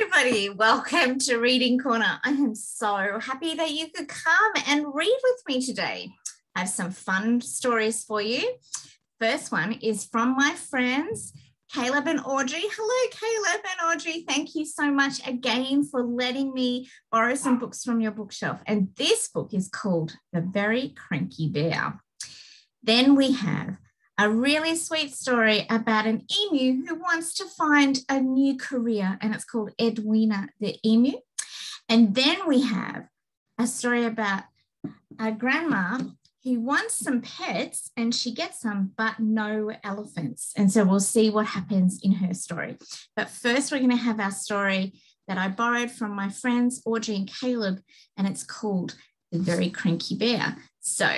Everybody, welcome to Reading Corner. I am so happy that you could come and read with me today. I have some fun stories for you. First one is from my friends, Caleb and Audrey. Hello, Caleb and Audrey. Thank you so much again for letting me borrow some books from your bookshelf. And this book is called The Very Cranky Bear. Then we have a really sweet story about an emu who wants to find a new career, and it's called Edwina the Emu. And then we have a story about a grandma who wants some pets and she gets some, but no elephants. And so we'll see what happens in her story. But first, we're going to have our story that I borrowed from my friends, Audrey and Caleb, and it's called The Very Cranky Bear. So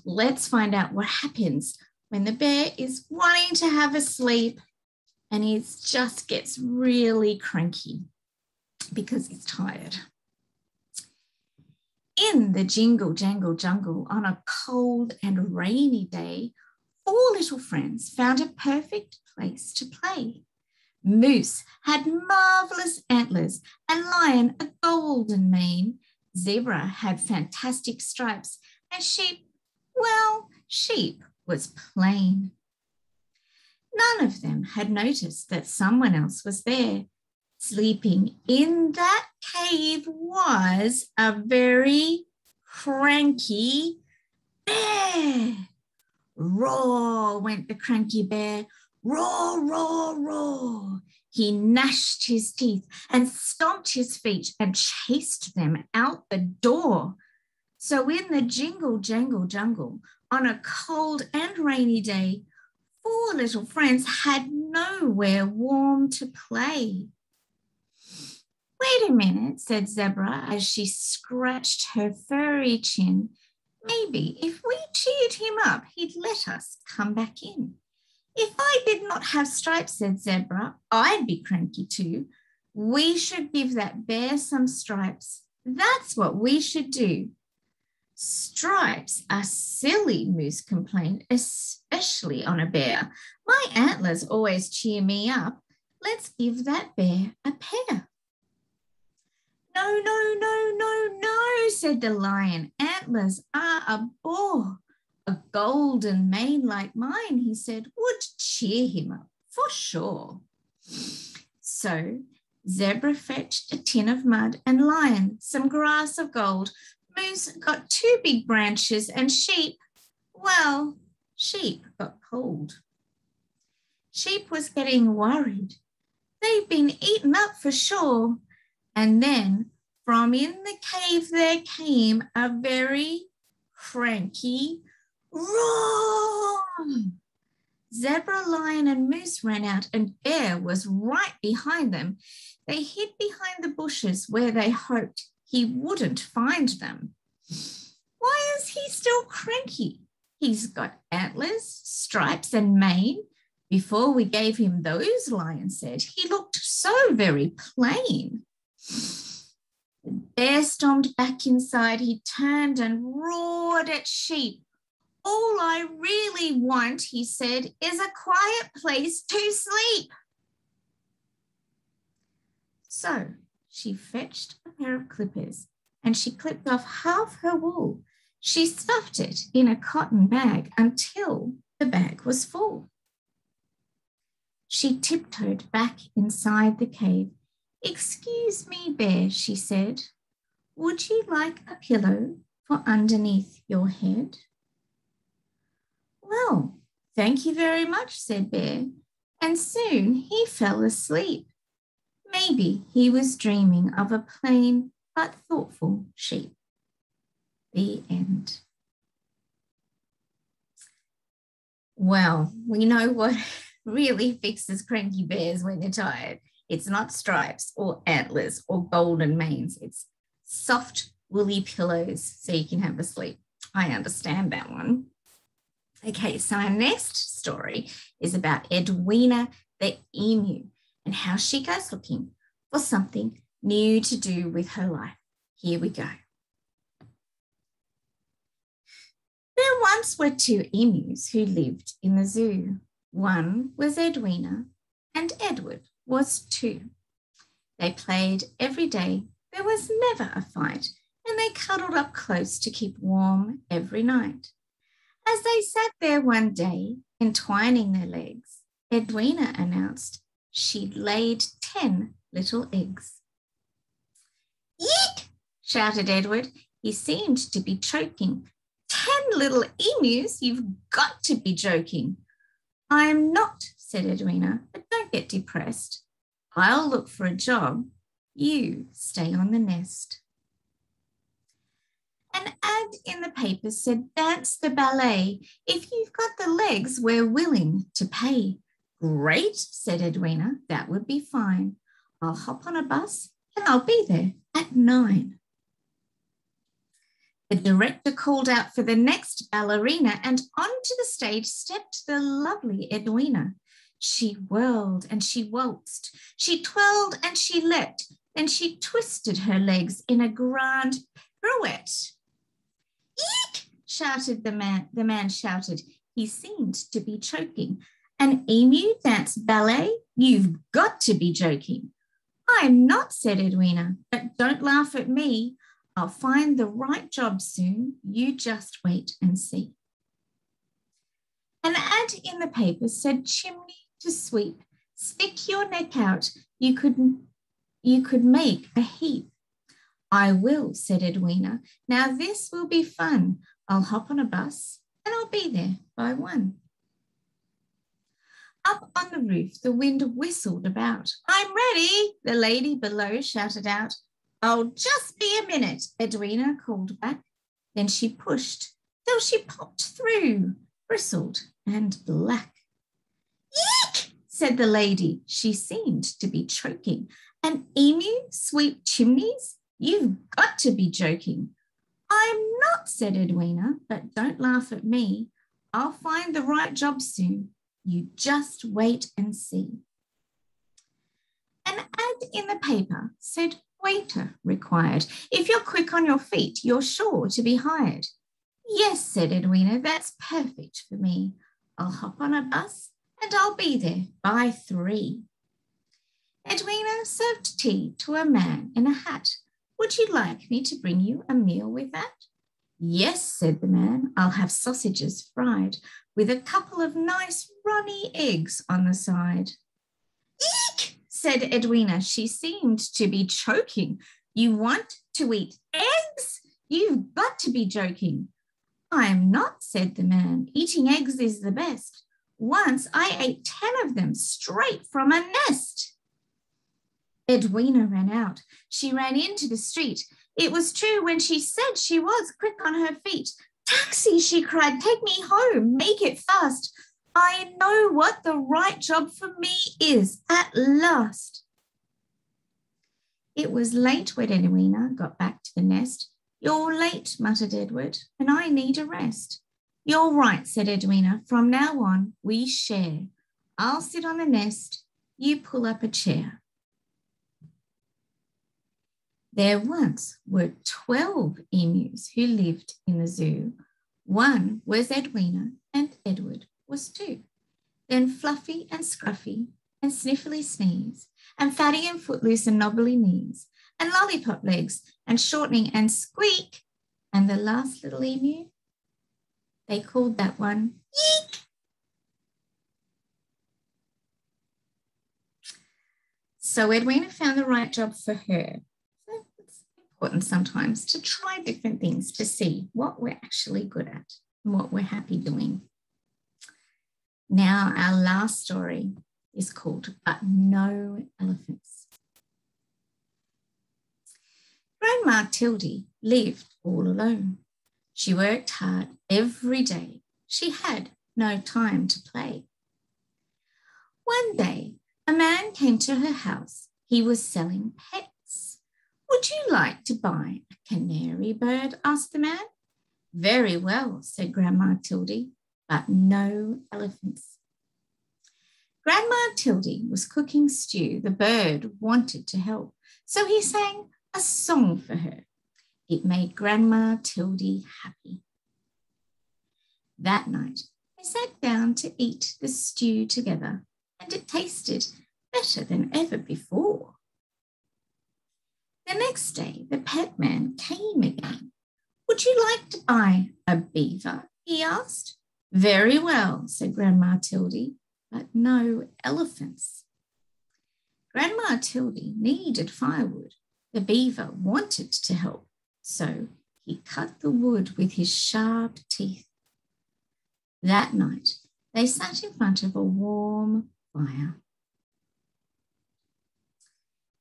let's find out what happens when the bear is wanting to have a sleep and he just gets really cranky because he's tired. In the jingle jangle jungle on a cold and rainy day, 4 little friends found a perfect place to play. Moose had marvelous antlers, a lion a golden mane, zebra had fantastic stripes, and sheep, well, sheep was plain. None of them had noticed that someone else was there. Sleeping in that cave was a very cranky bear. Roar went the cranky bear. Roar, roar, roar. He gnashed his teeth and stomped his feet and chased them out the door. So in the jingle jangle jungle, on a cold and rainy day, 4 little friends had nowhere warm to play. Wait a minute, said Zebra as she scratched her furry chin. Maybe if we cheered him up, he'd let us come back in. If I did not have stripes, said Zebra, I'd be cranky too. We should give that bear some stripes. That's what we should do. Stripes are silly, Moose complained, especially on a bear. My antlers always cheer me up. Let's give that bear a pair. No, no, no, no, no, said the lion. Antlers are a bore. A golden mane like mine, he said, would cheer him up for sure. So Zebra fetched a tin of mud and Lion some grass of gold. Moose got 2 big branches and sheep, well, sheep got cold. Sheep was getting worried. They'd been eaten up for sure. And then from in the cave there came a very cranky roar. Zebra, Lion and Moose ran out and Bear was right behind them. They hid behind the bushes where they hoped he wouldn't find them. Why is he still cranky? He's got antlers, stripes and mane. Before we gave him those, Lion said, he looked so very plain. The bear stormed back inside. He turned and roared at Sheep. All I really want, he said, is a quiet place to sleep. So she fetched a pair of clippers and she clipped off half her wool. She stuffed it in a cotton bag until the bag was full. She tiptoed back inside the cave. Excuse me, Bear, she said. Would you like a pillow for underneath your head? Well, thank you very much, said Bear, and soon he fell asleep. Maybe he was dreaming of a plain but thoughtful sheep. The end. Well, we know what really fixes cranky bears when they're tired. It's not stripes or antlers or golden manes. It's soft, woolly pillows so you can have a sleep. I understand that one. Okay, so our next story is about Edwina the Emu and how she goes looking for something new to do with her life. Here we go. There once were 2 emus who lived in the zoo. One was Edwina and Edward was 2. They played every day. There was never a fight, and they cuddled up close to keep warm every night. As they sat there one day, entwining their legs, Edwina announced she'd laid 10 little eggs. Eek! Shouted Edward. He seemed to be choking. 10 little emus? You've got to be joking. I'm not, said Edwina, but don't get depressed. I'll look for a job. You stay on the nest. An ad in the paper said, dance the ballet. If you've got the legs, we're willing to pay. Great, said Edwina. That would be fine. I'll hop on a bus and I'll be there at 9. The director called out for the next ballerina, and onto the stage stepped the lovely Edwina. She whirled and she waltzed. She twirled and she leapt. Then she twisted her legs in a grand pirouette. Eek! Shouted the man. The man shouted. He seemed to be choking. An emu dance ballet? You've got to be joking. I'm not, said Edwina, but don't laugh at me. I'll find the right job soon. You just wait and see. An ad in the paper said, chimney to sweep. Stick your neck out. You could make a heap. I will, said Edwina. Now this will be fun. I'll hop on a bus and I'll be there by 1. Up on the roof, the wind whistled about. I'm ready, the lady below shouted out. Oh, just be a minute, Edwina called back. Then she pushed till she popped through, bristled and black. Eek, said the lady. She seemed to be choking. An emu sweep chimneys? You've got to be joking. I'm not, said Edwina, but don't laugh at me. I'll find the right job soon. You just wait and see. An ad in the paper said, waiter required. If you're quick on your feet, you're sure to be hired. Yes, said Edwina, that's perfect for me. I'll hop on a bus and I'll be there by 3. Edwina served tea to a man in a hat. Would you like me to bring you a meal with that? Yes, said the man, I'll have sausages fried with a couple of nice runny eggs on the side. Eek, said Edwina. She seemed to be choking. You want to eat eggs? You've got to be joking. I'm not, said the man. Eating eggs is the best. Once I ate 10 of them straight from a nest. Edwina ran out. She ran into the street. It was true when she said she was quick on her feet. Taxi, she cried, take me home, make it fast. I know what the right job for me is at last. It was late when Edwina got back to the nest. You're late, muttered Edward, and I need a rest. You're right, said Edwina. From now on, we share. I'll sit on the nest, you pull up a chair. There once were 12 emus who lived in the zoo. One was Edwina and Edward was 2. Then Fluffy and Scruffy and Sniffly Sneeze and Fatty and Footloose and Knobbly Knees and Lollipop Legs and Shortening and Squeak and the last little emu, they called that one Eek. So Edwina found the right job for her. It's important sometimes to try different things to see what we're actually good at and what we're happy doing. Now our last story is called But No Elephants. Grandma Tildy lived all alone. She worked hard every day. She had no time to play. One day, a man came to her house. He was selling pets. Would you like to buy a canary bird? Asked the man. Very well, said Grandma Tildy, but no elephants. Grandma Tildy was cooking stew. The bird wanted to help, so he sang a song for her. It made Grandma Tildy happy. That night, they sat down to eat the stew together, and it tasted better than ever before. The next day, the pet man came again. Would you like to buy a beaver? He asked. Very well, said Grandma Tildy, but no elephants. Grandma Tildy needed firewood. The beaver wanted to help, so he cut the wood with his sharp teeth. That night, they sat in front of a warm fire.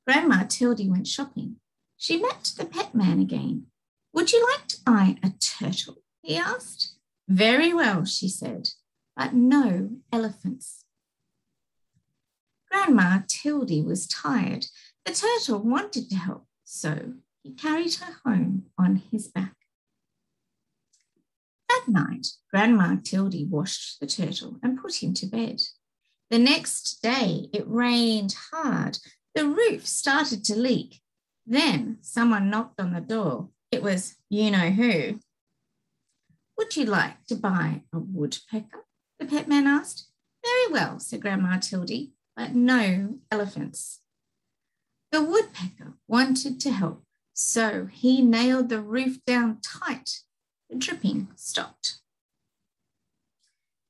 Grandma Tildy went shopping. She met the pet man again. Would you like to buy a turtle? He asked. Very well, she said, but no elephants. Grandma Tildy was tired. The turtle wanted to help, so he carried her home on his back. That night, Grandma Tildy washed the turtle and put him to bed. The next day, it rained hard. The roof started to leak. Then someone knocked on the door. It was you-know-who. Would you like to buy a woodpecker? The pet man asked. Very well, said Grandma Tildy, but no elephants. The woodpecker wanted to help, so he nailed the roof down tight. The dripping stopped.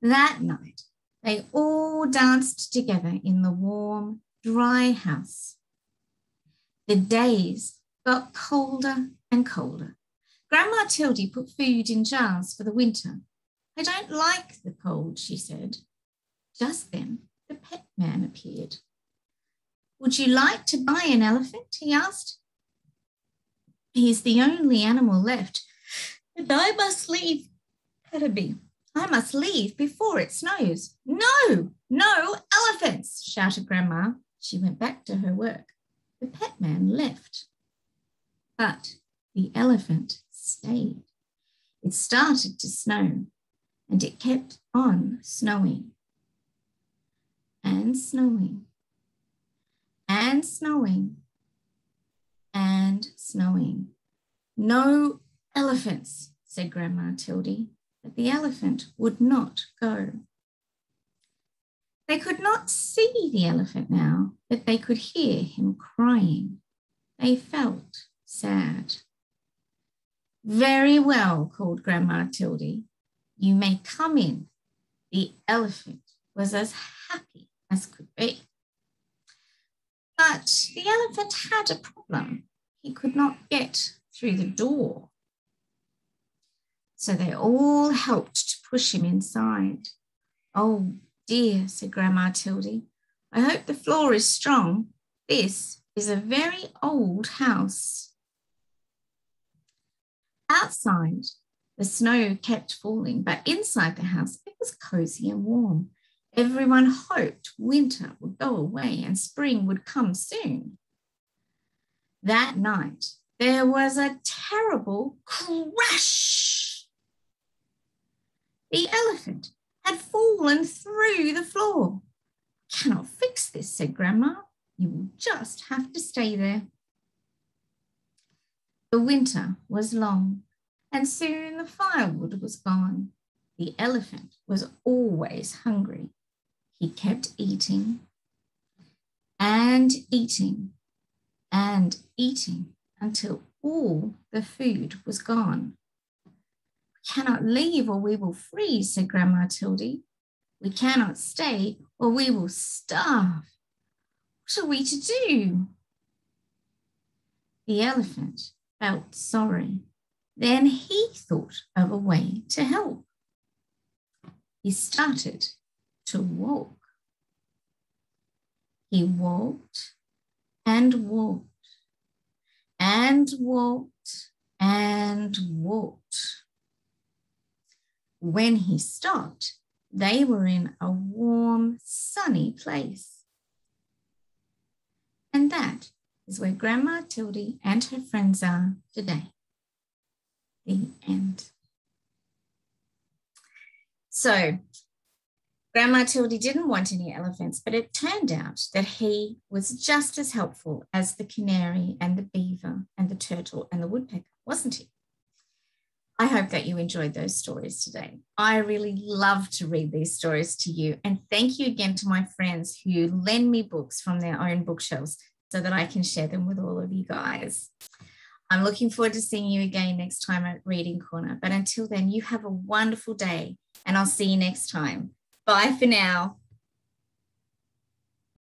That night, they all danced together in the warm, dry house. The days got colder and colder. Grandma Tildy put food in jars for the winter. I don't like the cold, she said. Just then, the pet man appeared. Would you like to buy an elephant? He asked. He's the only animal left, and I must leave. I must leave before it snows. No, no elephants, shouted Grandma. She went back to her work. The pet man left, but the elephant stayed. It started to snow, and it kept on snowing and snowing and snowing and snowing. No elephants, said Grandma Tildy, but the elephant would not go. They could not see the elephant now, but they could hear him crying. They felt sad. Very well, called Grandma Tildy. You may come in. The elephant was as happy as could be. But the elephant had a problem. He could not get through the door. So they all helped to push him inside. Oh dear, said Grandma Tildy. I hope the floor is strong. This is a very old house. Outside, the snow kept falling, but inside the house, it was cozy and warm. Everyone hoped winter would go away and spring would come soon. That night, there was a terrible crash. The elephant had fallen through the floor. I cannot fix this, said Grandma. You will just have to stay there. The winter was long, and soon the firewood was gone. The elephant was always hungry. He kept eating and eating and eating until all the food was gone. We cannot leave or we will freeze, said Grandma Tildy. We cannot stay or we will starve. What are we to do? The elephant felt sorry. Then he thought of a way to help. He started to walk. He walked and walked and walked and walked. When he stopped, they were in a warm, sunny place. And that is where Grandma Tildy and her friends are today. The end. So, Grandma Tildy didn't want any elephants, but it turned out that he was just as helpful as the canary and the beaver and the turtle and the woodpecker, wasn't he? I hope that you enjoyed those stories today. I really love to read these stories to you. And thank you again to my friends who lend me books from their own bookshelves. so that I can share them with all of you guys. I'm looking forward to seeing you again next time at Reading Corner. But until then, you have a wonderful day and I'll see you next time. Bye for now.